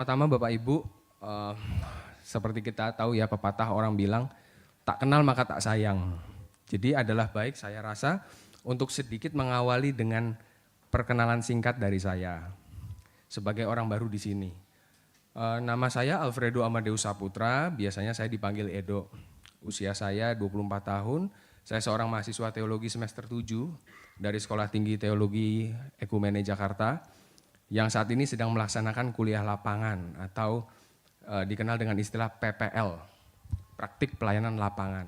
Pertama Bapak Ibu, eh, seperti kita tahu ya pepatah orang bilang, tak kenal maka tak sayang. Jadi adalah baik saya rasa untuk sedikit mengawali dengan perkenalan singkat dari saya sebagai orang baru di sini. Nama saya Alfredo Amadeus Saputra, biasanya saya dipanggil Edo. Usia saya 24 tahun, saya seorang mahasiswa teologi semester 7 dari Sekolah Tinggi Teologi Ekumene Jakarta yang saat ini sedang melaksanakan kuliah lapangan atau dikenal dengan istilah PPL, Praktik Pelayanan Lapangan.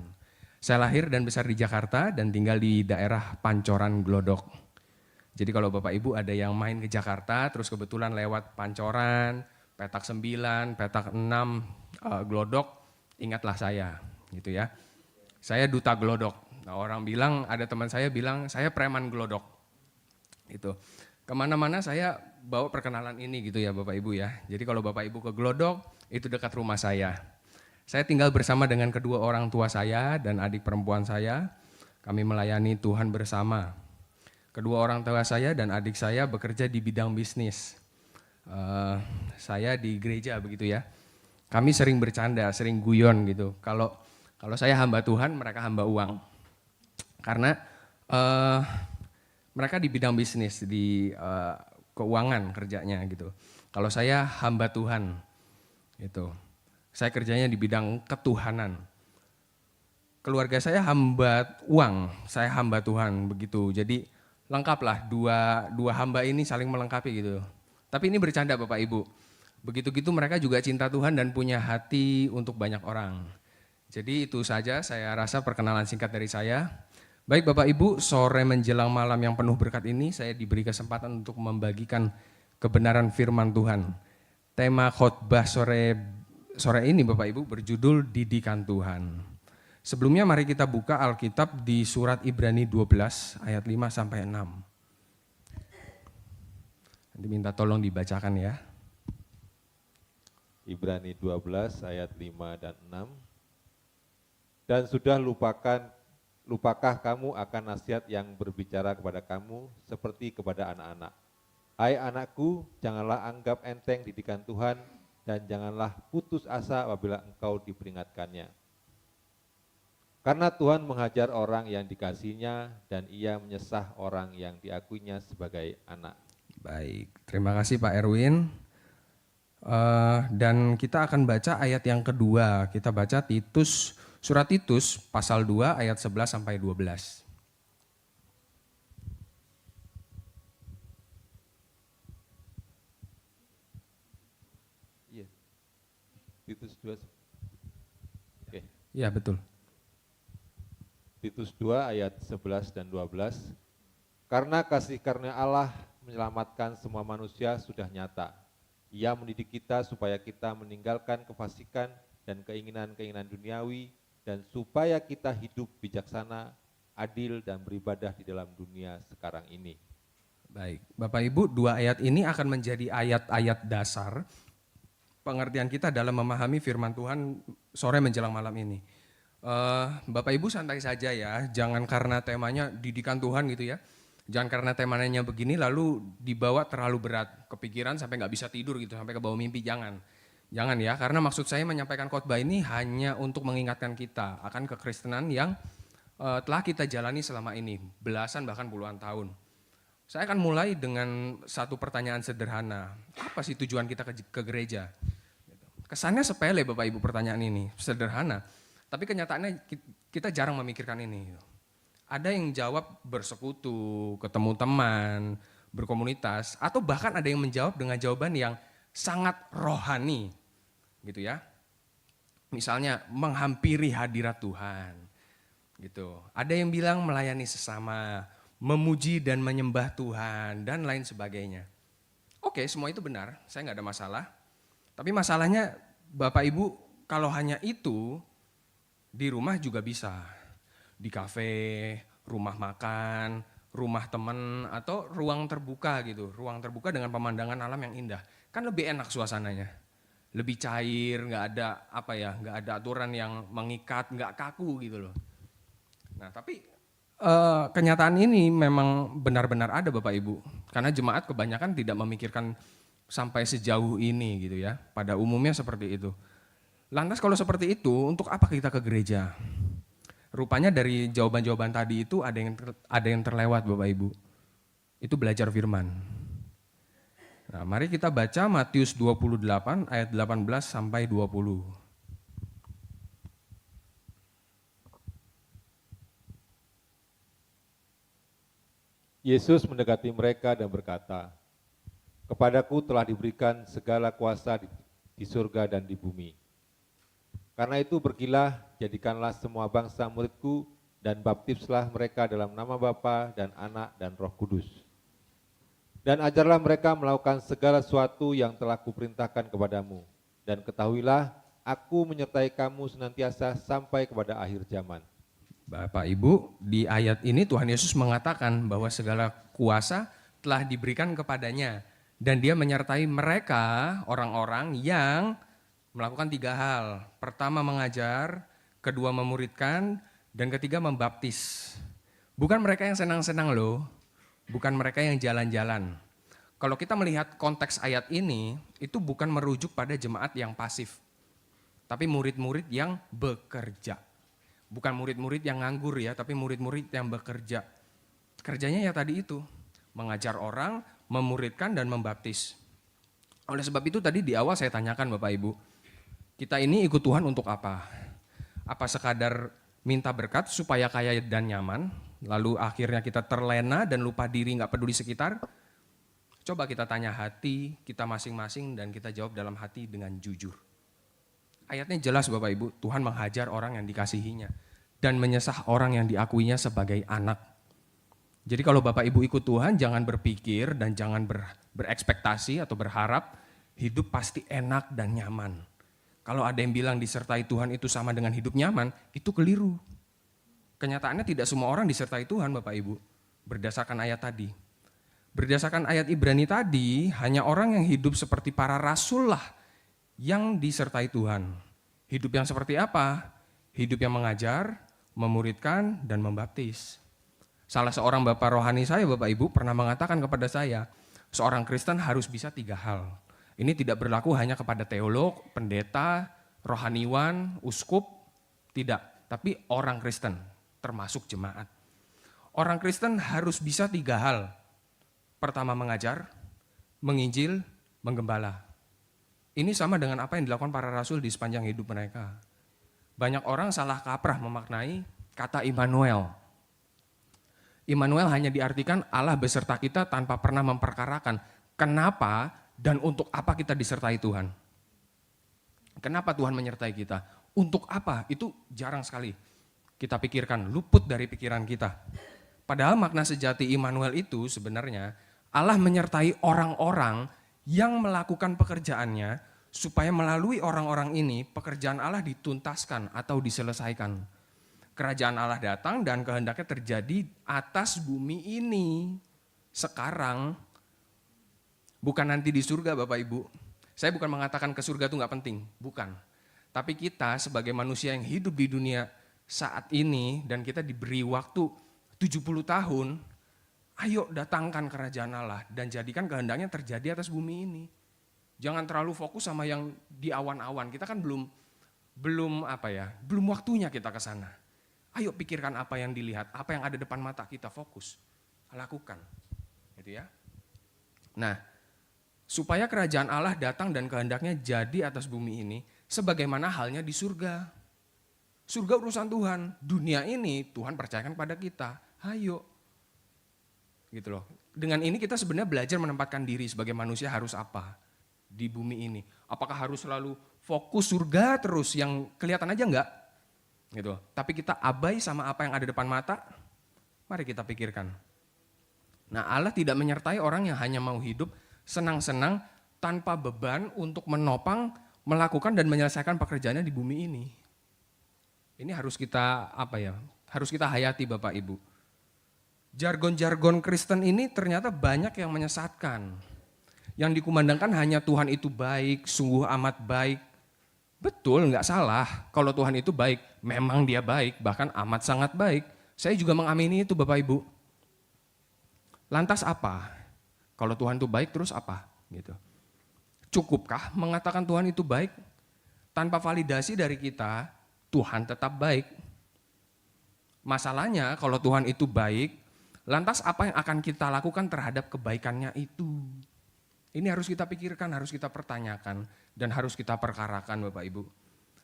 Saya lahir dan besar di Jakarta dan tinggal di daerah Pancoran Glodok. Jadi kalau Bapak Ibu ada yang main ke Jakarta terus kebetulan lewat Pancoran, petak 9, petak 6, Glodok, ingatlah saya gitu ya. Saya duta Glodok. Nah, orang bilang, ada teman saya bilang saya preman Glodok. Itu. Kemana-mana saya bawa perkenalan ini gitu ya Bapak Ibu ya. Jadi kalau Bapak Ibu ke Glodok, itu dekat rumah saya. Saya tinggal bersama dengan kedua orang tua saya dan adik perempuan saya. Kami melayani Tuhan bersama. Kedua orang tua saya dan adik saya bekerja di bidang bisnis. Saya di gereja begitu ya. Kami sering bercanda, sering guyon gitu. Kalau saya hamba Tuhan, mereka hamba uang. Karena mereka di bidang bisnis, di keuangan kerjanya gitu. Kalau saya hamba Tuhan, gitu. Saya kerjanya di bidang ketuhanan. Keluarga saya hamba uang, saya hamba Tuhan begitu. Jadi lengkaplah dua hamba ini saling melengkapi gitu. Tapi ini bercanda Bapak Ibu. Begitu-gitu mereka juga cinta Tuhan dan punya hati untuk banyak orang. Jadi itu saja saya rasa perkenalan singkat dari saya. Baik Bapak Ibu, sore menjelang malam yang penuh berkat ini saya diberi kesempatan untuk membagikan kebenaran firman Tuhan. Tema khotbah sore ini Bapak Ibu berjudul Didikan Tuhan. Sebelumnya mari kita buka Alkitab di surat Ibrani 12 ayat 5 sampai 6. Nanti minta tolong dibacakan ya. Ibrani 12 ayat 5 dan 6. Dan sudah lupakah kamu akan nasihat yang berbicara kepada kamu seperti kepada anak-anak. Hai anakku, janganlah anggap enteng didikan Tuhan dan janganlah putus asa apabila engkau diperingatkannya. Karena Tuhan menghajar orang yang dikasihinya dan ia menyesah orang yang diakuinya sebagai anak. Baik, terima kasih Pak Erwin. Dan kita akan baca ayat yang kedua. Kita baca surat Titus pasal 2 ayat 11 sampai 12. Iya. Titus 2. Oke. Iya, betul. Titus 2 ayat 11 dan 12. Karena kasih karunia Allah menyelamatkan semua manusia sudah nyata. Ia mendidik kita supaya kita meninggalkan kefasikan dan keinginan-keinginan duniawi dan supaya kita hidup bijaksana, adil dan beribadah di dalam dunia sekarang ini. Baik, Bapak Ibu, dua ayat ini akan menjadi ayat-ayat dasar pengertian kita dalam memahami firman Tuhan sore menjelang malam ini. Bapak Ibu santai saja ya, jangan karena temanya didikan Tuhan gitu ya. Jangan karena temanya begini lalu dibawa terlalu berat, kepikiran sampai nggak bisa tidur gitu, sampai ke bawah mimpi, jangan. Jangan ya, karena maksud saya menyampaikan khotbah ini hanya untuk mengingatkan kita akan kekristenan yang telah kita jalani selama ini, belasan bahkan puluhan tahun. Saya akan mulai dengan satu pertanyaan sederhana, apa sih tujuan kita ke gereja? Kesannya sepele Bapak Ibu pertanyaan ini, sederhana. Tapi kenyataannya kita jarang memikirkan ini. Ada yang jawab bersekutu, ketemu teman, berkomunitas, atau bahkan ada yang menjawab dengan jawaban yang sangat rohani, gitu ya. Misalnya menghampiri hadirat Tuhan, gitu. Ada yang bilang melayani sesama, memuji dan menyembah Tuhan, dan lain sebagainya. Oke, semua itu benar, saya nggak ada masalah. Tapi masalahnya Bapak Ibu, kalau hanya itu, di rumah juga bisa. Di kafe, rumah makan, rumah teman, atau ruang terbuka gitu. Ruang terbuka dengan pemandangan alam yang indah. Kan lebih enak suasananya. Lebih cair, nggak ada aturan yang mengikat, nggak kaku gitu loh. Nah tapi kenyataan ini memang benar-benar ada Bapak Ibu. Karena jemaat kebanyakan tidak memikirkan sampai sejauh ini gitu ya. Pada umumnya seperti itu. Lantas kalau seperti itu, untuk apa kita ke gereja? Rupanya dari jawaban-jawaban tadi itu ada yang terlewat Bapak Ibu. Itu belajar firman. Nah, mari kita baca Matius 28 ayat 18 sampai 20. Yesus mendekati mereka dan berkata, "Kepadaku telah diberikan segala kuasa di surga dan di bumi. Karena itu pergilah, jadikanlah semua bangsa muridku, dan baptislah mereka dalam nama Bapa dan Anak dan Roh Kudus. Dan ajarlah mereka melakukan segala sesuatu yang telah kuperintahkan kepadamu. Dan ketahuilah, aku menyertai kamu senantiasa sampai kepada akhir zaman." Bapak Ibu, di ayat ini Tuhan Yesus mengatakan bahwa segala kuasa telah diberikan kepadanya. Dan dia menyertai mereka, orang-orang yang melakukan 3 hal. Pertama mengajar, kedua memuridkan, dan ketiga membaptis. Bukan mereka yang senang-senang loh, bukan mereka yang jalan-jalan. Kalau kita melihat konteks ayat ini, itu bukan merujuk pada jemaat yang pasif, tapi murid-murid yang bekerja. Bukan murid-murid yang nganggur ya, tapi murid-murid yang bekerja. Kerjanya ya tadi itu, mengajar orang, memuridkan dan membaptis. Oleh sebab itu tadi di awal saya tanyakan Bapak Ibu, kita ini ikut Tuhan untuk apa? Apa sekadar minta berkat supaya kaya dan nyaman, lalu akhirnya kita terlena dan lupa diri, gak peduli sekitar? Coba kita tanya hati kita masing-masing dan kita jawab dalam hati dengan jujur. Ayatnya jelas Bapak Ibu, Tuhan menghajar orang yang dikasihinya dan menyesah orang yang diakuinya sebagai anak. Jadi kalau Bapak Ibu ikut Tuhan jangan berpikir dan jangan berekspektasi atau berharap hidup pasti enak dan nyaman. Kalau ada yang bilang disertai Tuhan itu sama dengan hidup nyaman, itu keliru. Kenyataannya tidak semua orang disertai Tuhan Bapak Ibu, berdasarkan ayat tadi. Berdasarkan ayat Ibrani tadi, hanya orang yang hidup seperti para rasul lah yang disertai Tuhan. Hidup yang seperti apa? Hidup yang mengajar, memuridkan, dan membaptis. Salah seorang bapak rohani saya, Bapak Ibu, pernah mengatakan kepada saya, seorang Kristen harus bisa 3 hal. Ini tidak berlaku hanya kepada teolog, pendeta, rohaniwan, uskup, tidak. Tapi orang Kristen, termasuk jemaat. Orang Kristen harus bisa 3 hal. Pertama mengajar, menginjil, menggembala. Ini sama dengan apa yang dilakukan para rasul di sepanjang hidup mereka. Banyak orang salah kaprah memaknai kata Immanuel. Immanuel hanya diartikan Allah beserta kita tanpa pernah memperkarakan kenapa dan untuk apa kita disertai Tuhan. Kenapa Tuhan menyertai kita? Untuk apa? Itu jarang sekali kita pikirkan, luput dari pikiran kita. Padahal makna sejati Immanuel itu sebenarnya Allah menyertai orang-orang yang melakukan pekerjaannya supaya melalui orang-orang ini pekerjaan Allah dituntaskan atau diselesaikan. Kerajaan Allah datang dan kehendaknya terjadi atas bumi ini sekarang, bukan nanti di surga Bapak Ibu. Saya bukan mengatakan ke surga itu gak penting, bukan. Tapi kita sebagai manusia yang hidup di dunia saat ini dan kita diberi waktu 70 tahun, ayo datangkan kerajaan Allah dan jadikan kehendaknya terjadi atas bumi ini. Jangan terlalu fokus sama yang di awan-awan. Kita kan belum waktunya kita ke sana. Ayo pikirkan apa yang dilihat, apa yang ada depan mata kita, fokus, lakukan. Gitu ya. Nah, supaya kerajaan Allah datang dan kehendaknya jadi atas bumi ini, sebagaimana halnya di surga. Surga urusan Tuhan, dunia ini Tuhan percayakan pada kita. Ayo. Gitu loh. Dengan ini kita sebenarnya belajar menempatkan diri sebagai manusia harus apa di bumi ini. Apakah harus selalu fokus surga terus yang kelihatan aja enggak? Gitu. Tapi kita abai sama apa yang ada depan mata. Mari kita pikirkan. Nah, Allah tidak menyertai orang yang hanya mau hidup senang-senang tanpa beban untuk menopang, melakukan dan menyelesaikan pekerjaannya di bumi ini. Ini harus kita harus kita hayati Bapak Ibu. Jargon-jargon Kristen ini ternyata banyak yang menyesatkan. Yang dikumandangkan hanya Tuhan itu baik, sungguh amat baik. Betul, nggak salah. Kalau Tuhan itu baik, memang dia baik, bahkan amat sangat baik. Saya juga mengamini itu Bapak Ibu. Lantas apa? Kalau Tuhan itu baik terus apa? Gitu. Cukupkah mengatakan Tuhan itu baik? Tanpa validasi dari kita, Tuhan tetap baik. Masalahnya kalau Tuhan itu baik, lantas apa yang akan kita lakukan terhadap kebaikannya itu? Ini harus kita pikirkan, harus kita pertanyakan, dan harus kita perkarakan Bapak Ibu.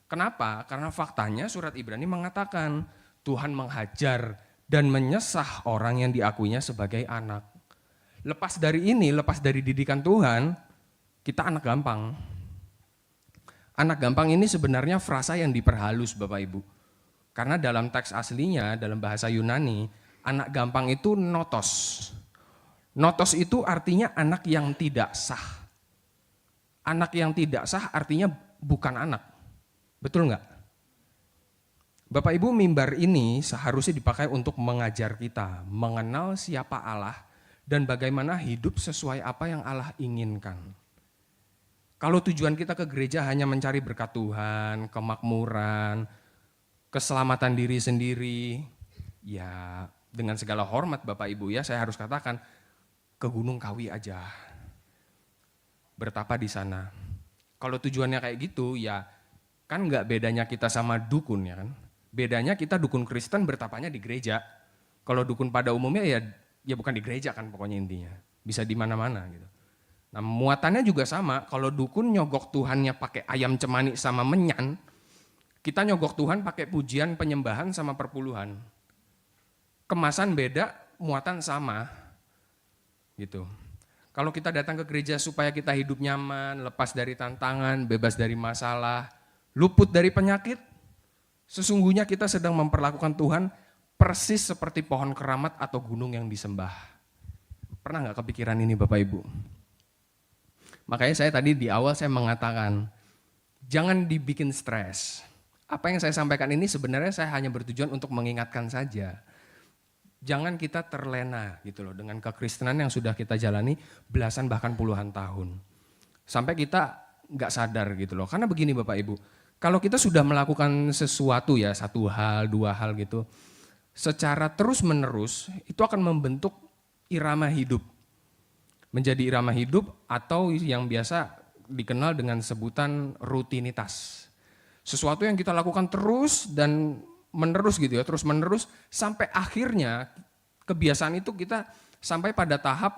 Kenapa? Karena faktanya surat Ibrani mengatakan Tuhan menghajar dan menyesah orang yang diakuinya sebagai anak. Lepas dari ini, lepas dari didikan Tuhan, kita anak gampang. Anak gampang ini sebenarnya frasa yang diperhalus Bapak Ibu. Karena dalam teks aslinya, dalam bahasa Yunani, anak gampang itu notos. Notos itu artinya anak yang tidak sah. Anak yang tidak sah artinya bukan anak. Betul enggak? Bapak Ibu, mimbar ini seharusnya dipakai untuk mengajar kita, mengenal siapa Allah dan bagaimana hidup sesuai apa yang Allah inginkan. Kalau tujuan kita ke gereja hanya mencari berkat Tuhan, kemakmuran, keselamatan diri sendiri, ya dengan segala hormat Bapak Ibu ya, saya harus katakan ke Gunung Kawi aja, bertapa di sana. Kalau tujuannya kayak gitu ya kan nggak bedanya kita sama dukun ya kan. Bedanya kita dukun Kristen bertapanya di gereja. Kalau dukun pada umumnya ya bukan di gereja kan pokoknya intinya. Bisa di mana-mana gitu. Nah muatannya juga sama, kalau dukun nyogok Tuhannya pakai ayam cemani sama menyan, kita nyogok Tuhan pakai pujian, penyembahan sama perpuluhan. Kemasan beda, muatan sama. Gitu. Kalau kita datang ke gereja supaya kita hidup nyaman, lepas dari tantangan, bebas dari masalah, luput dari penyakit, sesungguhnya kita sedang memperlakukan Tuhan persis seperti pohon keramat atau gunung yang disembah. Pernah nggak kepikiran ini Bapak Ibu? Makanya saya tadi di awal saya mengatakan, jangan dibikin stres. Apa yang saya sampaikan ini sebenarnya saya hanya bertujuan untuk mengingatkan saja. Jangan kita terlena gitu loh dengan kekristenan yang sudah kita jalani belasan bahkan puluhan tahun. Sampai kita nggak sadar gitu loh. Karena begini Bapak Ibu, kalau kita sudah melakukan sesuatu ya, satu hal, dua hal gitu, secara terus menerus itu akan membentuk irama hidup. Menjadi irama hidup atau yang biasa dikenal dengan sebutan rutinitas. Sesuatu yang kita lakukan terus dan menerus gitu ya, terus menerus sampai akhirnya kebiasaan itu kita sampai pada tahap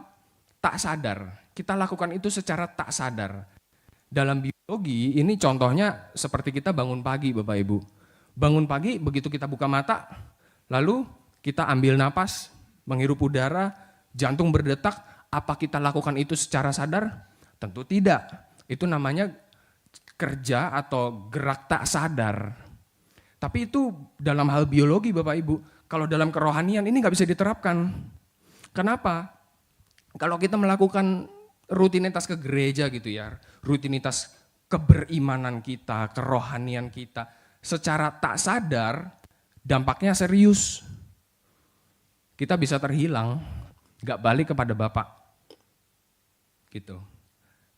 tak sadar. Kita lakukan itu secara tak sadar. Dalam biologi ini contohnya seperti kita bangun pagi Bapak Ibu. Bangun pagi begitu kita buka mata, lalu kita ambil napas, menghirup udara, jantung berdetak. Apa kita lakukan itu secara sadar? Tentu tidak. Itu namanya kerja atau gerak tak sadar. Tapi itu dalam hal biologi Bapak Ibu. Kalau dalam kerohanian ini nggak bisa diterapkan. Kenapa? Kalau kita melakukan rutinitas ke gereja gitu ya, rutinitas keberimanan kita, kerohanian kita, secara tak sadar dampaknya serius. Kita bisa terhilang, nggak balik kepada Bapak. Gitu.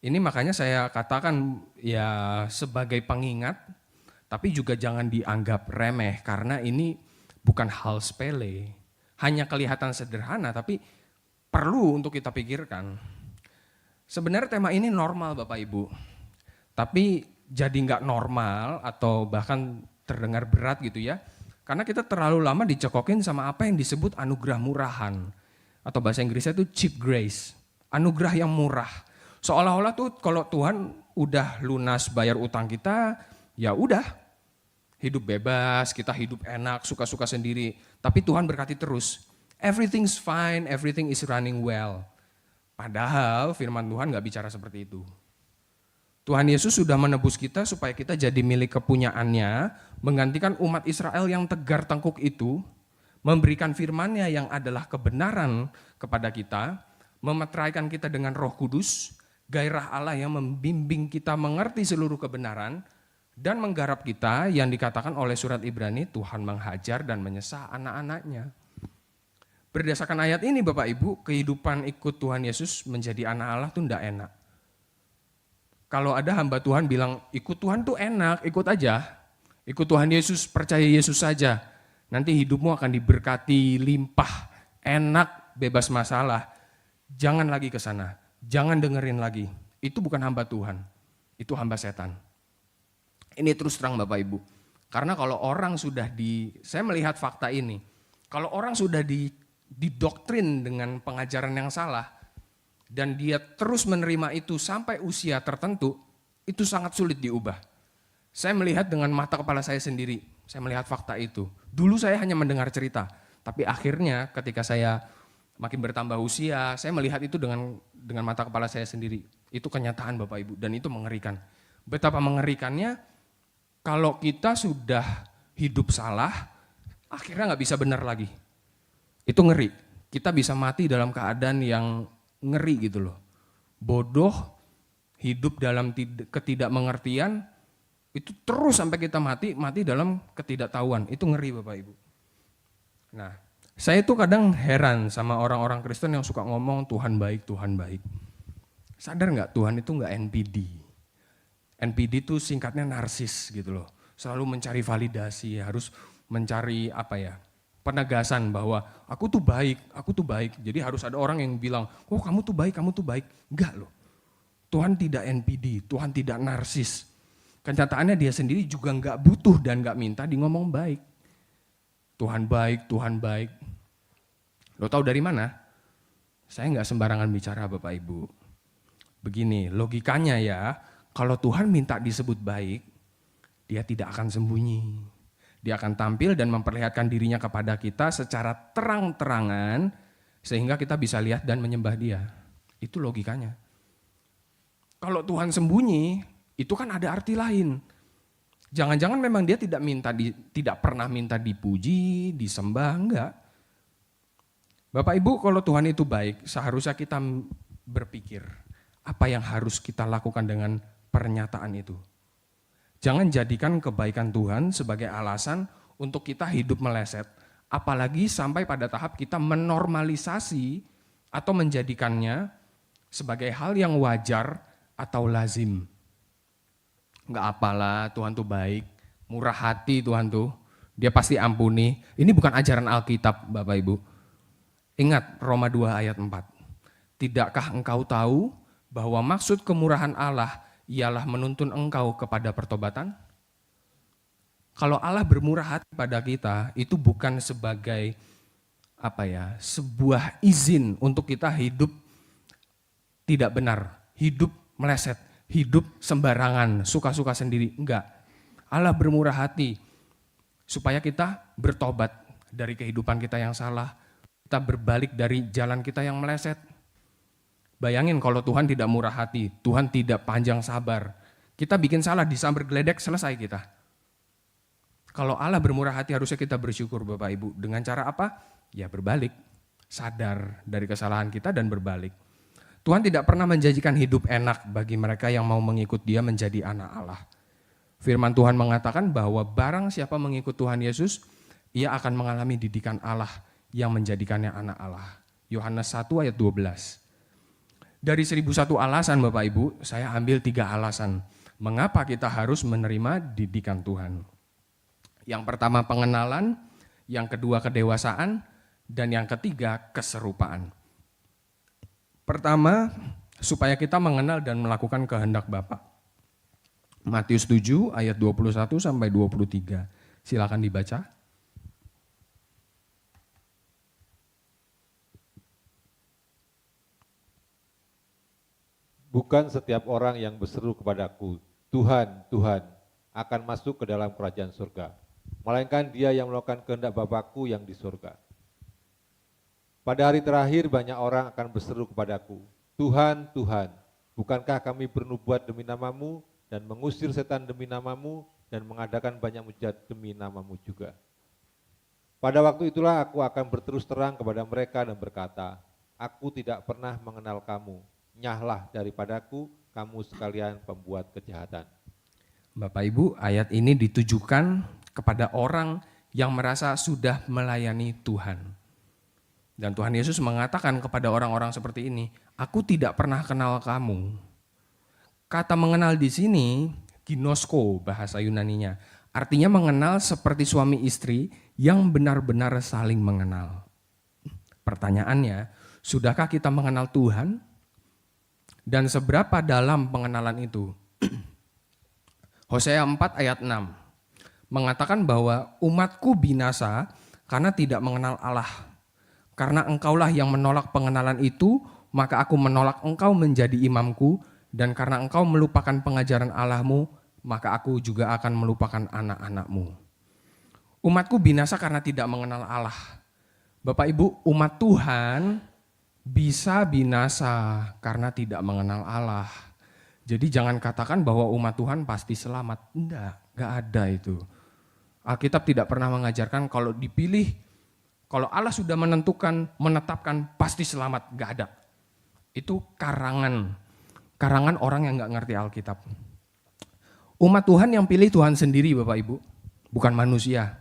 Ini makanya saya katakan ya sebagai pengingat, tapi juga jangan dianggap remeh karena ini bukan hal sepele. Hanya kelihatan sederhana tapi perlu untuk kita pikirkan. Sebenarnya tema ini normal Bapak Ibu, tapi jadi nggak normal atau bahkan terdengar berat gitu ya, karena kita terlalu lama dicekokin sama apa yang disebut anugerah murahan, atau bahasa Inggrisnya itu cheap grace, anugerah yang murah. Seolah-olah tuh kalau Tuhan udah lunas bayar utang kita, ya udah hidup bebas, kita hidup enak, suka-suka sendiri, tapi Tuhan berkati terus. Everything's fine, everything is running well. Padahal firman Tuhan gak bicara seperti itu. Tuhan Yesus sudah menebus kita supaya kita jadi milik kepunyaannya, menggantikan umat Israel yang tegar tengkuk itu, memberikan firman-Nya yang adalah kebenaran kepada kita, memeteraikan kita dengan Roh Kudus, gairah Allah yang membimbing kita mengerti seluruh kebenaran, dan menggarap kita yang dikatakan oleh surat Ibrani, Tuhan menghajar dan menyesah anak-anaknya. Berdasarkan ayat ini Bapak Ibu, kehidupan ikut Tuhan Yesus menjadi anak Allah itu enggak enak. Kalau ada hamba Tuhan bilang ikut Tuhan tuh enak, ikut aja. Ikut Tuhan Yesus, percaya Yesus saja. Nanti hidupmu akan diberkati, limpah, enak, bebas masalah. Jangan lagi ke sana, jangan dengerin lagi. itu bukan hamba Tuhan, itu hamba setan. Ini terus terang Bapak Ibu. Karena kalau orang sudah saya melihat fakta ini, kalau orang sudah didoktrin dengan pengajaran yang salah, dan dia terus menerima itu sampai usia tertentu, itu sangat sulit diubah. Saya melihat dengan mata kepala saya sendiri, saya melihat fakta itu. Dulu saya hanya mendengar cerita, tapi akhirnya ketika saya makin bertambah usia, saya melihat itu dengan mata kepala saya sendiri. Itu kenyataan Bapak Ibu, dan itu mengerikan. Betapa mengerikannya kalau kita sudah hidup salah, akhirnya nggak bisa benar lagi. Itu ngeri. Kita bisa mati dalam keadaan yang ngeri gitu loh. Bodoh, hidup dalam ketidakmengertian, itu terus sampai kita mati dalam ketidaktahuan. Itu ngeri Bapak Ibu. Nah, saya itu kadang heran sama orang-orang Kristen yang suka ngomong Tuhan baik, Tuhan baik. Sadar nggak Tuhan itu nggak NPD. NPD itu singkatnya narsis gitu loh. Selalu mencari validasi, harus mencari penegasan bahwa aku tuh baik. Jadi harus ada orang yang bilang, oh kamu tuh baik. Enggak loh. Tuhan tidak NPD, Tuhan tidak narsis. Kenyataannya dia sendiri juga enggak butuh dan enggak minta di ngomong baik. Tuhan baik. Lo tahu dari mana? Saya enggak sembarangan bicara Bapak Ibu. Begini, logikanya ya, kalau Tuhan minta disebut baik, dia tidak akan sembunyi. Dia akan tampil dan memperlihatkan dirinya kepada kita secara terang-terangan sehingga kita bisa lihat dan menyembah dia. Itu logikanya. Kalau Tuhan sembunyi, itu kan ada arti lain. Jangan-jangan memang dia tidak pernah minta dipuji, disembah, enggak. Bapak Ibu, kalau Tuhan itu baik, seharusnya kita berpikir apa yang harus kita lakukan dengan pernyataan itu. Jangan jadikan kebaikan Tuhan sebagai alasan untuk kita hidup meleset, apalagi sampai pada tahap kita menormalisasi atau menjadikannya sebagai hal yang wajar atau lazim. Enggak apalah, Tuhan tuh baik, murah hati Tuhan tuh, dia pasti ampuni. Ini bukan ajaran Alkitab Bapak Ibu. Ingat Roma 2 ayat 4. Tidakkah engkau tahu bahwa maksud kemurahan Allah ialah menuntun engkau kepada pertobatan? Kalau Allah bermurah hati pada kita, itu bukan sebagai sebuah izin untuk kita hidup tidak benar, hidup meleset, hidup sembarangan, suka-suka sendiri. Enggak. Allah bermurah hati supaya kita bertobat dari kehidupan kita yang salah, kita berbalik dari jalan kita yang meleset. Bayangin kalau Tuhan tidak murah hati, Tuhan tidak panjang sabar. Kita bikin salah, disambar geledek, selesai kita. Kalau Allah bermurah hati harusnya kita bersyukur Bapak Ibu. Dengan cara apa? Ya berbalik, sadar dari kesalahan kita dan berbalik. Tuhan tidak pernah menjanjikan hidup enak bagi mereka yang mau mengikut Dia menjadi anak Allah. Firman Tuhan mengatakan bahwa barang siapa mengikut Tuhan Yesus, ia akan mengalami didikan Allah yang menjadikannya anak Allah. Yohanes 1 ayat 12. Dari 1001 alasan Bapak Ibu, saya ambil 3 alasan mengapa kita harus menerima didikan Tuhan. Yang pertama pengenalan, yang kedua kedewasaan, dan yang ketiga keserupaan. Pertama, supaya kita mengenal dan melakukan kehendak Bapa. Matius 7 ayat 21 sampai 23. Silakan dibaca. Bukan setiap orang yang berseru kepadaku, Tuhan, Tuhan, akan masuk ke dalam kerajaan surga, melainkan dia yang melakukan kehendak Bapakku yang di surga. Pada hari terakhir banyak orang akan berseru kepadaku, Tuhan, Tuhan, bukankah kami bernubuat demi namamu dan mengusir setan demi namamu dan mengadakan banyak mujizat demi namamu juga. Pada waktu itulah aku akan berterus terang kepada mereka dan berkata, aku tidak pernah mengenal kamu. Nyahlah daripadaku, kamu sekalian pembuat kejahatan. Bapak Ibu, ayat ini ditujukan kepada orang yang merasa sudah melayani Tuhan. Dan Tuhan Yesus mengatakan kepada orang-orang seperti ini, aku tidak pernah kenal kamu. Kata mengenal di sini, ginosko bahasa Yunaninya, artinya mengenal seperti suami istri yang benar-benar saling mengenal. Pertanyaannya, sudahkah kita mengenal Tuhan? Dan seberapa dalam pengenalan itu? Hosea 4 ayat 6 mengatakan bahwa umatku binasa karena tidak mengenal Allah. Karena engkaulah yang menolak pengenalan itu, maka aku menolak engkau menjadi imamku, dan karena engkau melupakan pengajaran Allahmu, maka aku juga akan melupakan anak-anakmu. Umatku binasa karena tidak mengenal Allah. Bapak Ibu, umat Tuhan bisa binasa karena tidak mengenal Allah. Jadi jangan katakan bahwa umat Tuhan pasti selamat. Enggak ada itu. Alkitab tidak pernah mengajarkan kalau dipilih, kalau Allah sudah menetapkan pasti selamat, enggak ada. Itu karangan orang yang enggak ngerti Alkitab. Umat Tuhan yang pilih Tuhan sendiri Bapak Ibu, bukan manusia.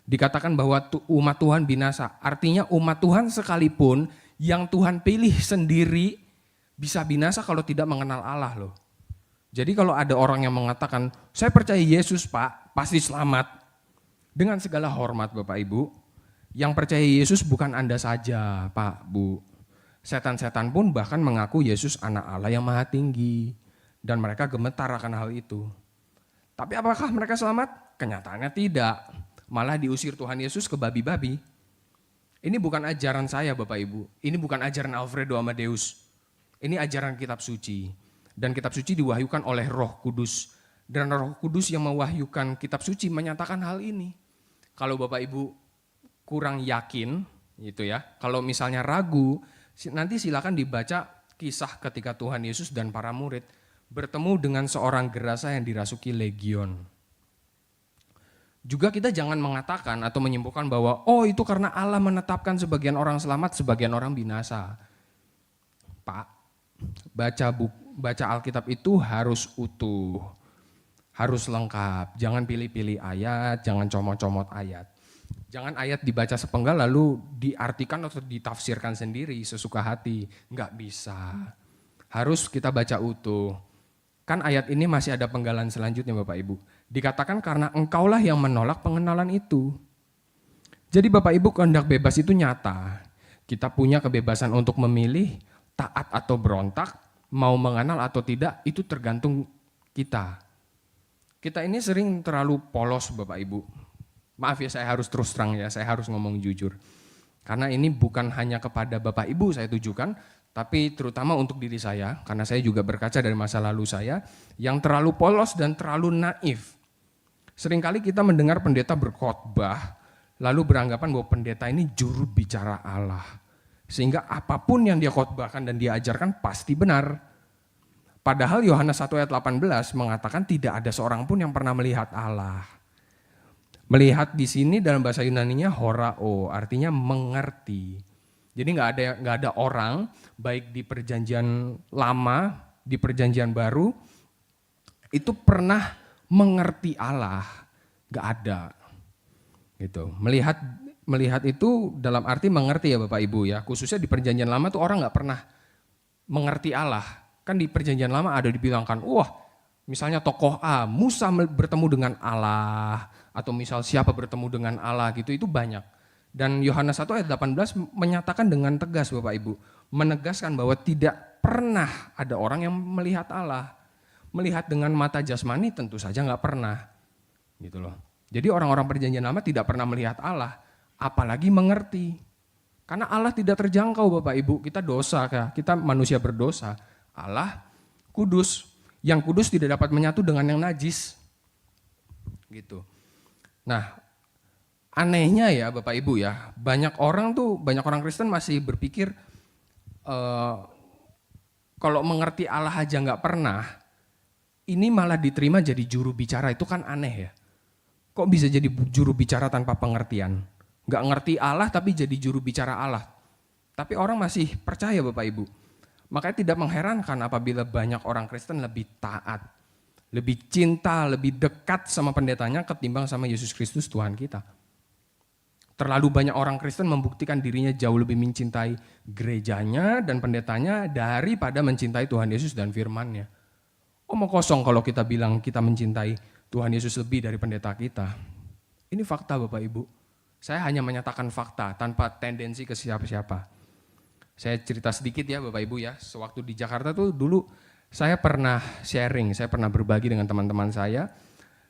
Dikatakan bahwa umat Tuhan binasa, artinya umat Tuhan sekalipun yang Tuhan pilih sendiri bisa binasa kalau tidak mengenal Allah loh. Jadi kalau ada orang yang mengatakan, saya percaya Yesus Pak, pasti selamat. Dengan segala hormat Bapak Ibu, yang percaya Yesus bukan Anda saja Pak, Bu. Setan-setan pun bahkan mengaku Yesus anak Allah yang maha tinggi. Dan mereka gemetar akan hal itu. Tapi apakah mereka selamat? Kenyataannya tidak. Malah diusir Tuhan Yesus ke babi-babi. Ini bukan ajaran saya Bapak Ibu. Ini bukan ajaran Alfredo Amadeus. Ini ajaran kitab suci. Dan kitab suci diwahyukan oleh Roh Kudus. Dan Roh Kudus yang mewahyukan kitab suci menyatakan hal ini. Kalau Bapak Ibu kurang yakin, gitu ya. Kalau misalnya ragu, nanti silakan dibaca kisah ketika Tuhan Yesus dan para murid bertemu dengan seorang gerasa yang dirasuki legion. Juga kita jangan mengatakan atau menyimpulkan bahwa oh itu karena Allah menetapkan sebagian orang selamat, sebagian orang binasa. Pak, baca Alkitab itu harus utuh, harus lengkap. Jangan pilih-pilih ayat, jangan comot-comot ayat. Jangan ayat dibaca sepenggal lalu diartikan atau ditafsirkan sendiri sesuka hati. Enggak bisa. Harus kita baca utuh. Kan ayat ini masih ada penggalan selanjutnya Bapak Ibu. Dikatakan karena engkaulah yang menolak pengenalan itu. Jadi Bapak Ibu kehendak bebas itu nyata. Kita punya kebebasan untuk memilih taat atau berontak, mau mengenal atau tidak itu tergantung kita. Kita ini sering terlalu polos Bapak Ibu. Maaf ya saya harus terus terang ya, saya harus ngomong jujur. Karena ini bukan hanya kepada Bapak Ibu saya tujukan, tapi terutama untuk diri saya, karena saya juga berkaca dari masa lalu saya, yang terlalu polos dan terlalu naif. Seringkali kita mendengar pendeta berkhotbah, lalu beranggapan bahwa pendeta ini juru bicara Allah. Sehingga apapun yang dia khotbahkan dan dia ajarkan pasti benar. Padahal Yohanes 1 ayat 18 mengatakan tidak ada seorang pun yang pernah melihat Allah. Melihat di sini dalam bahasa Yunaninya horao, artinya mengerti. Jadi nggak ada orang baik di perjanjian lama, di perjanjian baru itu pernah mengerti Allah, nggak ada. Gitu. Melihat itu dalam arti mengerti ya Bapak Ibu ya. Khususnya di perjanjian lama tuh orang nggak pernah mengerti Allah. Kan di perjanjian lama ada dibilangkan, wah misalnya tokoh A, Musa bertemu dengan Allah, atau misal siapa bertemu dengan Allah gitu, itu banyak. Dan Yohanes 1 ayat 18 menyatakan dengan tegas Bapak Ibu, menegaskan bahwa tidak pernah ada orang yang melihat Allah. Melihat dengan mata jasmani tentu saja nggak pernah. Gitu loh. Jadi orang-orang perjanjian lama tidak pernah melihat Allah, apalagi mengerti. Karena Allah tidak terjangkau Bapak Ibu, kita dosa, kita manusia berdosa. Allah kudus, yang kudus tidak dapat menyatu dengan yang najis. Gitu. Nah, anehnya ya Bapak Ibu ya, banyak orang Kristen masih berpikir kalau mengerti Allah aja nggak pernah, ini malah diterima jadi juru bicara, itu kan aneh ya. Kok bisa jadi juru bicara tanpa pengertian? Nggak ngerti Allah tapi jadi juru bicara Allah. Tapi orang masih percaya Bapak Ibu. Makanya tidak mengherankan apabila banyak orang Kristen lebih taat, lebih cinta, lebih dekat sama pendetanya ketimbang sama Yesus Kristus Tuhan kita. Terlalu banyak orang Kristen membuktikan dirinya jauh lebih mencintai gerejanya dan pendetanya daripada mencintai Tuhan Yesus dan firman-Nya. Omong kosong kalau kita bilang kita mencintai Tuhan Yesus lebih dari pendeta kita. Ini fakta Bapak Ibu. Saya hanya menyatakan fakta tanpa tendensi ke siapa-siapa. Saya cerita sedikit ya Bapak Ibu ya, sewaktu di Jakarta tuh dulu saya pernah sharing, saya pernah berbagi dengan teman-teman saya,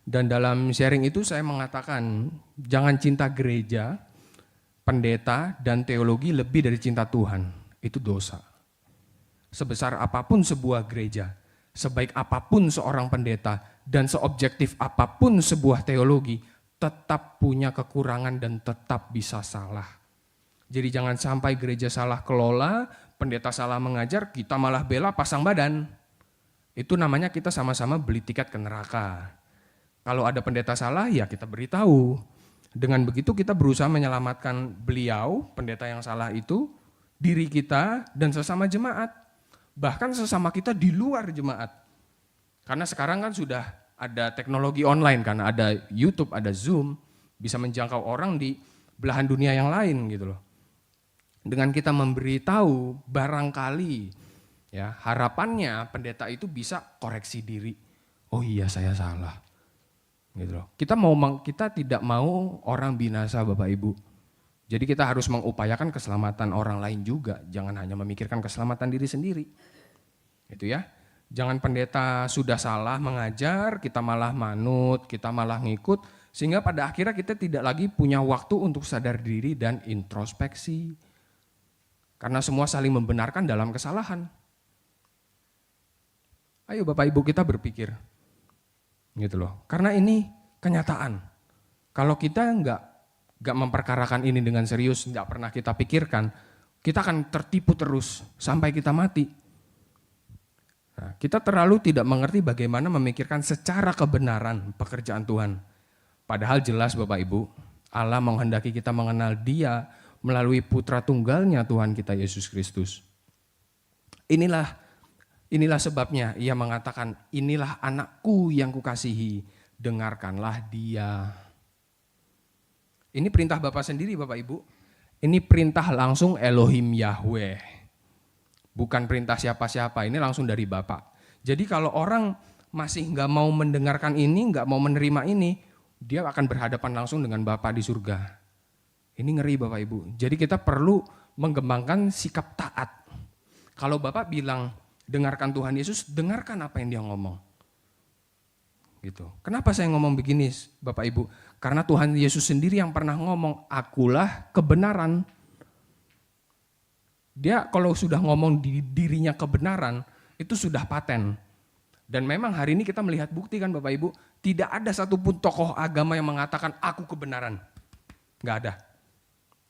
dan dalam sharing itu saya mengatakan jangan cinta gereja, pendeta, dan teologi lebih dari cinta Tuhan, itu dosa. Sebesar apapun sebuah gereja, sebaik apapun seorang pendeta, dan seobjektif apapun sebuah teologi, tetap punya kekurangan dan tetap bisa salah. Jadi jangan sampai gereja salah kelola, pendeta salah mengajar, kita malah bela pasang badan. Itu namanya kita sama-sama beli tiket ke neraka. Kalau ada pendeta salah, ya kita beritahu. Dengan begitu kita berusaha menyelamatkan beliau, pendeta yang salah itu, diri kita dan sesama jemaat. Bahkan sesama kita di luar jemaat. Karena sekarang kan sudah ada teknologi online, karena ada YouTube, ada Zoom, bisa menjangkau orang di belahan dunia yang lain gitu loh. Dengan kita memberitahu, barangkali ya harapannya pendeta itu bisa koreksi diri. Oh iya saya salah. Gitu loh. Kita tidak mau orang binasa Bapak Ibu. Jadi kita harus mengupayakan keselamatan orang lain juga, jangan hanya memikirkan keselamatan diri sendiri. Gitu ya. Jangan pendeta sudah salah mengajar, kita malah manut, kita malah ngikut, sehingga pada akhirnya kita tidak lagi punya waktu untuk sadar diri dan introspeksi. Karena semua saling membenarkan dalam kesalahan. Ayo Bapak Ibu kita berpikir. Gitu loh. Karena ini kenyataan. Kalau kita enggak memperkarakan ini dengan serius, enggak pernah kita pikirkan, kita akan tertipu terus sampai kita mati. Nah, kita terlalu tidak mengerti bagaimana memikirkan secara kebenaran pekerjaan Tuhan. Padahal jelas Bapak Ibu, Allah menghendaki kita mengenal Dia melalui putra tunggalnya Tuhan kita Yesus Kristus. Inilah sebabnya ia mengatakan, inilah anakku yang kukasihi, dengarkanlah dia. Ini perintah Bapak sendiri Bapak Ibu. Ini perintah langsung Elohim Yahweh. Bukan perintah siapa-siapa, ini langsung dari Bapak. Jadi kalau orang masih nggak mau mendengarkan ini, nggak mau menerima ini, dia akan berhadapan langsung dengan Bapak di surga. Ini ngeri Bapak Ibu. Jadi kita perlu mengembangkan sikap taat. Kalau Bapak bilang dengarkan Tuhan Yesus, dengarkan apa yang dia ngomong. Gitu. Kenapa saya ngomong begini Bapak Ibu? Karena Tuhan Yesus sendiri yang pernah ngomong, akulah kebenaran. Dia kalau sudah ngomong di dirinya kebenaran, itu sudah paten. Dan memang hari ini kita melihat bukti kan Bapak Ibu, tidak ada satupun tokoh agama yang mengatakan aku kebenaran. Nggak ada.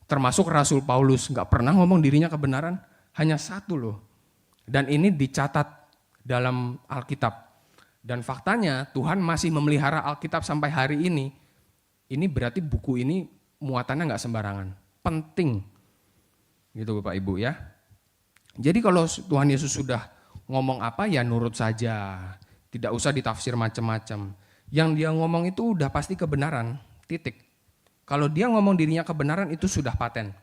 Termasuk Rasul Paulus, nggak pernah ngomong dirinya kebenaran, hanya satu loh. Dan ini dicatat dalam Alkitab. Dan faktanya Tuhan masih memelihara Alkitab sampai hari ini. Ini berarti buku ini muatannya nggak sembarangan, penting. Gitu Bapak Ibu ya. Jadi kalau Tuhan Yesus sudah ngomong apa ya nurut saja, tidak usah ditafsir macam-macam. Yang dia ngomong itu udah pasti kebenaran, titik. Kalau dia ngomong dirinya kebenaran itu sudah paten.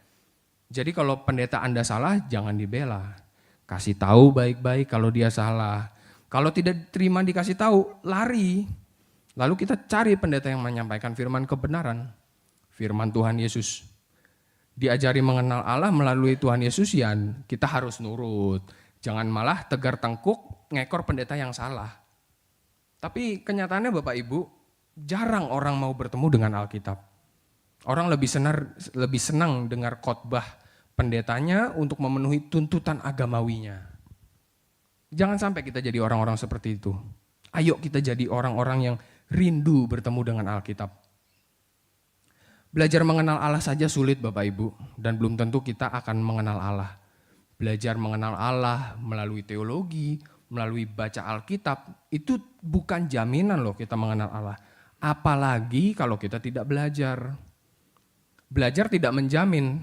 Jadi kalau pendeta Anda salah jangan dibela. Kasih tahu baik-baik kalau dia salah. Kalau tidak terima dikasih tahu, lari. Lalu kita cari pendeta yang menyampaikan firman kebenaran. Firman Tuhan Yesus. Diajari mengenal Allah melalui Tuhan Yesus ya kita harus nurut. Jangan malah tegar tengkuk ngekor pendeta yang salah. Tapi kenyataannya Bapak Ibu, jarang orang mau bertemu dengan Alkitab. Orang lebih senang dengar khotbah pendetanya untuk memenuhi tuntutan agamawinya. Jangan sampai kita jadi orang-orang seperti itu. Ayo kita jadi orang-orang yang rindu bertemu dengan Alkitab. Belajar mengenal Allah saja sulit Bapak Ibu, dan belum tentu kita akan mengenal Allah. Belajar mengenal Allah melalui teologi, melalui baca Alkitab, itu bukan jaminan loh kita mengenal Allah. Apalagi kalau kita tidak belajar. Belajar tidak menjamin,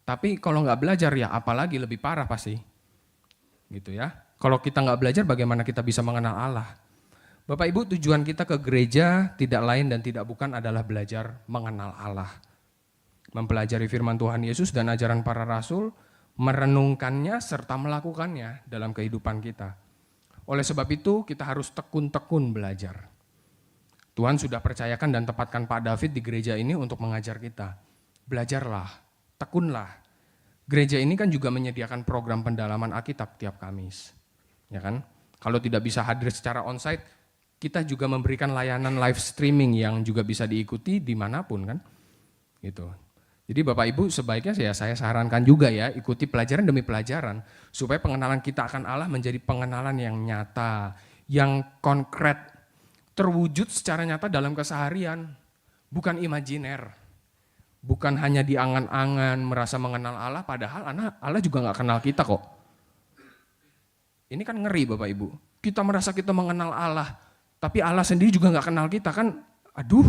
tapi kalau nggak belajar ya apalagi lebih parah pasti. Gitu ya. Kalau kita nggak belajar bagaimana kita bisa mengenal Allah? Bapak Ibu, tujuan kita ke gereja tidak lain dan tidak bukan adalah belajar mengenal Allah. Mempelajari firman Tuhan Yesus dan ajaran para rasul, merenungkannya serta melakukannya dalam kehidupan kita. Oleh sebab itu kita harus tekun-tekun belajar. Tuhan sudah percayakan dan tepatkan Pak David di gereja ini untuk mengajar kita. Belajarlah, tekunlah. Gereja ini kan juga menyediakan program pendalaman Alkitab tiap Kamis, ya kan? Kalau tidak bisa hadir secara onsite, kita juga memberikan layanan live streaming yang juga bisa diikuti dimanapun kan, gitu. Jadi Bapak Ibu sebaiknya saya sarankan juga ya, ikuti pelajaran demi pelajaran supaya pengenalan kita akan Allah menjadi pengenalan yang nyata, yang konkret, terwujud secara nyata dalam keseharian, bukan imajiner. Bukan hanya di angan-angan merasa mengenal Allah, padahal Allah juga nggak kenal kita kok. Ini kan ngeri Bapak Ibu. Kita merasa kita mengenal Allah, tapi Allah sendiri juga nggak kenal kita kan, aduh,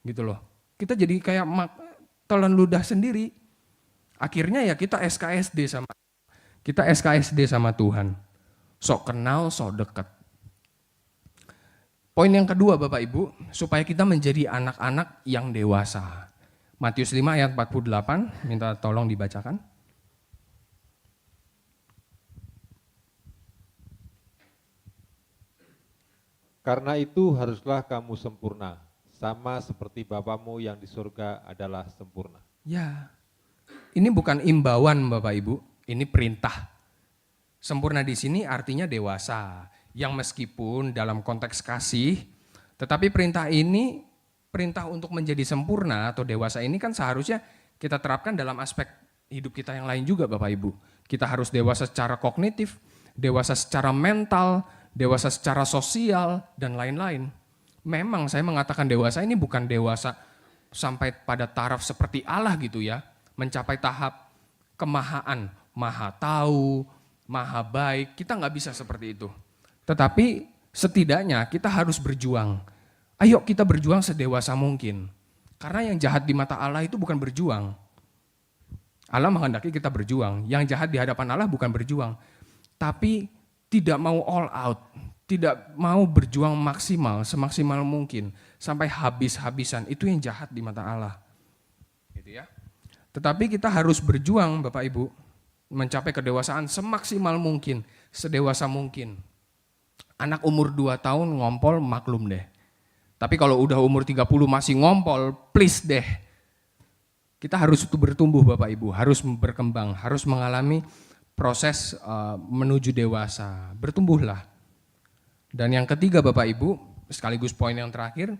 gitu loh. Kita jadi kayak telan ludah sendiri. Akhirnya ya kita SKSD sama Tuhan. Sok kenal, sok dekat. Poin yang kedua Bapak Ibu, supaya kita menjadi anak-anak yang dewasa. Matius 5 ayat 48, minta tolong dibacakan. Karena itu haruslah kamu sempurna, sama seperti Bapamu yang di surga adalah sempurna. Ya, ini bukan imbauan Bapak Ibu, ini perintah. Sempurna di sini artinya dewasa, yang meskipun dalam konteks kasih, tetapi perintah ini, perintah untuk menjadi sempurna atau dewasa ini kan seharusnya kita terapkan dalam aspek hidup kita yang lain juga Bapak Ibu. Kita harus dewasa secara kognitif, dewasa secara mental, dewasa secara sosial, dan lain-lain. Memang saya mengatakan dewasa ini bukan dewasa sampai pada taraf seperti Allah gitu ya, mencapai tahap kemahaan, maha tahu, maha baik, kita nggak bisa seperti itu. Tetapi setidaknya kita harus berjuang. Ayo kita berjuang sedewasa mungkin. Karena yang jahat di mata Allah itu bukan berjuang. Allah menghendaki kita berjuang. Yang jahat di hadapan Allah bukan berjuang. Tapi tidak mau all out. Tidak mau berjuang maksimal, semaksimal mungkin. Sampai habis-habisan. Itu yang jahat di mata Allah. Gitu ya. Tetapi kita harus berjuang Bapak Ibu. Mencapai kedewasaan semaksimal mungkin. Sedewasa mungkin. Anak umur 2 tahun ngompol maklum deh. Tapi kalau udah umur 30 masih ngompol, please deh. Kita harus itu bertumbuh Bapak Ibu, harus berkembang, harus mengalami proses menuju dewasa. Bertumbuhlah. Dan yang ketiga Bapak Ibu, sekaligus poin yang terakhir,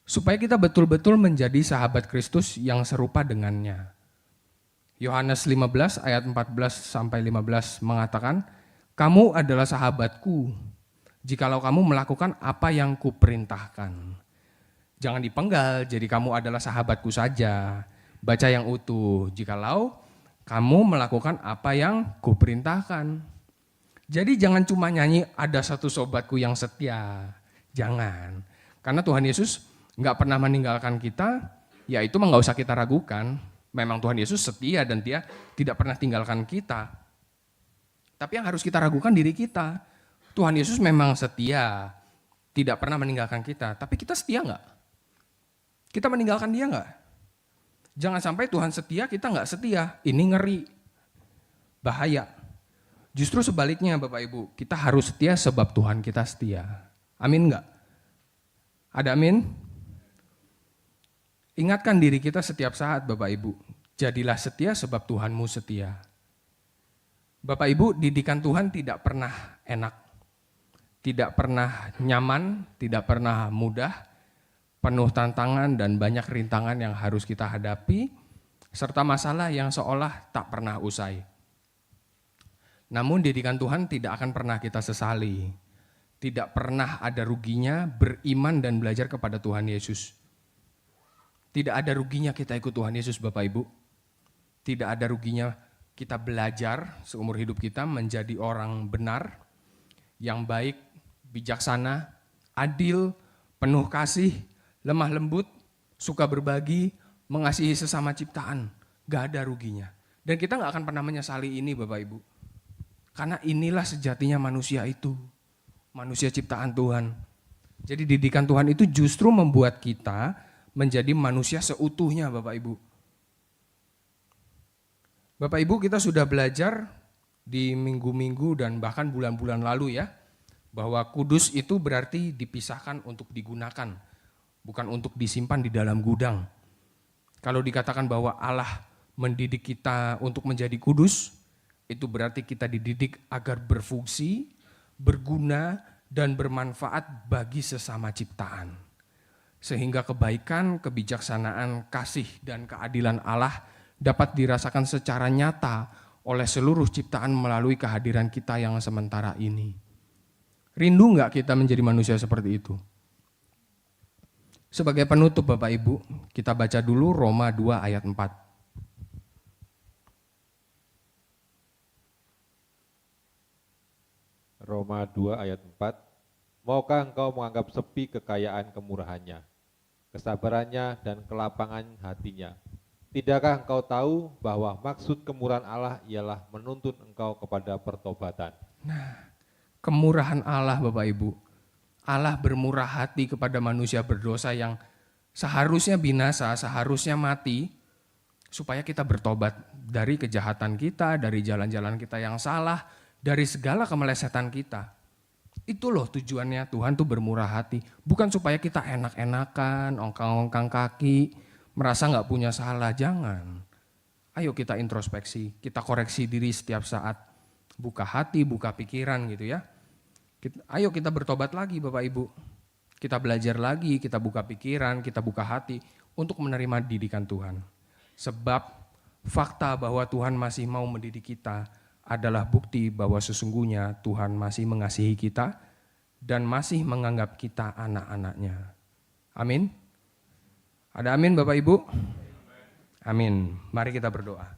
supaya kita betul-betul menjadi sahabat Kristus yang serupa dengannya. Yohanes 15 ayat 14-15 mengatakan, kamu adalah sahabatku, jikalau kamu melakukan apa yang kuperintahkan. Jangan dipenggal, jadi kamu adalah sahabatku saja. Baca yang utuh, jikalau kamu melakukan apa yang kuperintahkan. Jadi jangan cuma nyanyi ada satu sobatku yang setia. Jangan. Karena Tuhan Yesus nggak pernah meninggalkan kita, ya itu mah nggak usah kita ragukan. Memang Tuhan Yesus setia dan Dia tidak pernah tinggalkan kita. Tapi yang harus kita ragukan diri kita. Tuhan Yesus memang setia, tidak pernah meninggalkan kita. Tapi kita setia nggak? Kita meninggalkan Dia nggak? Jangan sampai Tuhan setia, kita nggak setia. Ini ngeri, bahaya. Justru sebaliknya Bapak Ibu, kita harus setia sebab Tuhan kita setia. Amin nggak? Ada amin? Ingatkan diri kita setiap saat Bapak Ibu, jadilah setia sebab Tuhanmu setia. Bapak Ibu, didikan Tuhan tidak pernah enak, tidak pernah nyaman, tidak pernah mudah, penuh tantangan dan banyak rintangan yang harus kita hadapi, serta masalah yang seolah tak pernah usai. Namun didikan Tuhan tidak akan pernah kita sesali, tidak pernah ada ruginya beriman dan belajar kepada Tuhan Yesus. Tidak ada ruginya kita ikut Tuhan Yesus Bapak Ibu, tidak ada ruginya kita belajar seumur hidup kita menjadi orang benar, yang baik, bijaksana, adil, penuh kasih, lemah lembut, suka berbagi, mengasihi sesama ciptaan. Gak ada ruginya. Dan kita gak akan pernah menyesali ini Bapak Ibu. Karena inilah sejatinya manusia itu. Manusia ciptaan Tuhan. Jadi didikan Tuhan itu justru membuat kita menjadi manusia seutuhnya Bapak Ibu. Bapak Ibu, kita sudah belajar di minggu-minggu dan bahkan bulan-bulan lalu ya, bahwa kudus itu berarti dipisahkan untuk digunakan, bukan untuk disimpan di dalam gudang. Kalau dikatakan bahwa Allah mendidik kita untuk menjadi kudus, itu berarti kita dididik agar berfungsi, berguna, dan bermanfaat bagi sesama ciptaan. Sehingga kebaikan, kebijaksanaan, kasih, dan keadilan Allah dapat dirasakan secara nyata oleh seluruh ciptaan melalui kehadiran kita yang sementara ini. Rindu nggak kita menjadi manusia seperti itu? Sebagai penutup Bapak Ibu, kita baca dulu Roma 2 ayat 4. Roma 2 ayat 4, maukah engkau menganggap sepi kekayaan kemurahannya, kesabarannya dan kelapangan hatinya? Tidakkah engkau tahu bahwa maksud kemurahan Allah ialah menuntun engkau kepada pertobatan? Kemurahan Allah Bapak Ibu, Allah bermurah hati kepada manusia berdosa yang seharusnya binasa, seharusnya mati, supaya kita bertobat dari kejahatan kita, dari jalan-jalan kita yang salah, dari segala kemelesetan kita. Itu loh tujuannya Tuhan tuh bermurah hati. Bukan supaya kita enak-enakan, ongkang-ongkang kaki, merasa gak punya salah, jangan. Ayo kita introspeksi, kita koreksi diri setiap saat. Buka hati, buka pikiran gitu ya. Ayo kita bertobat lagi Bapak Ibu. Kita belajar lagi, kita buka pikiran, kita buka hati untuk menerima didikan Tuhan. Sebab fakta bahwa Tuhan masih mau mendidik kita adalah bukti bahwa sesungguhnya Tuhan masih mengasihi kita dan masih menganggap kita anak-anaknya. Amin. Ada amin Bapak Ibu? Amin. Mari kita berdoa.